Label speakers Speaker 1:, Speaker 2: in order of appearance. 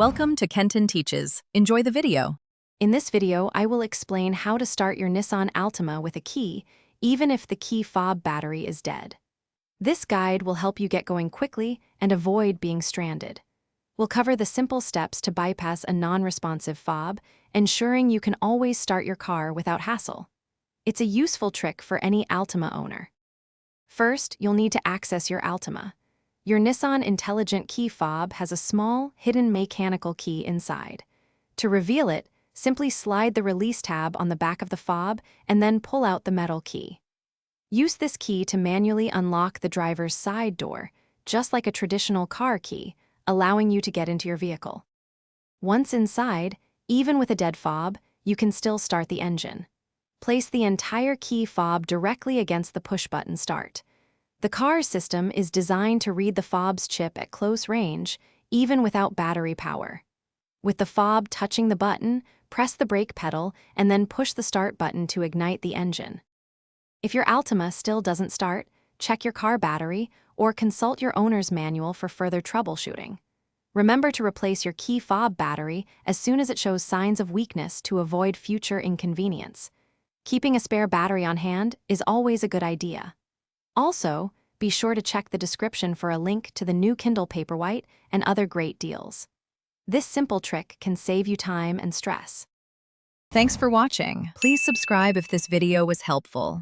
Speaker 1: Welcome to Kenton Teaches. Enjoy the video.
Speaker 2: In this video, I will explain how to start your Nissan Altima with a key, even if the key fob battery is dead. This guide will help you get going quickly and avoid being stranded. We'll cover the simple steps to bypass a non-responsive fob, ensuring you can always start your car without hassle. It's a useful trick for any Altima owner. First, you'll need to access your Altima. Your Nissan Intelligent Key Fob has a small, hidden mechanical key inside. To reveal it, simply slide the release tab on the back of the fob and then pull out the metal key. Use this key to manually unlock the driver's side door, just like a traditional car key, allowing you to get into your vehicle. Once inside, even with a dead fob, you can still start the engine. Place the entire key fob directly against the push-button start. The car's system is designed to read the fob's chip at close range, even without battery power. With the fob touching the button, press the brake pedal and then push the start button to ignite the engine. If your Altima still doesn't start, check your car battery or consult your owner's manual for further troubleshooting. Remember to replace your key fob battery as soon as it shows signs of weakness to avoid future inconvenience. Keeping a spare battery on hand is always a good idea. Also, be sure to check the description for a link to the new Kindle Paperwhite and other great deals. This simple trick can save you time and stress.
Speaker 1: Thanks for watching. Please subscribe if this video was helpful.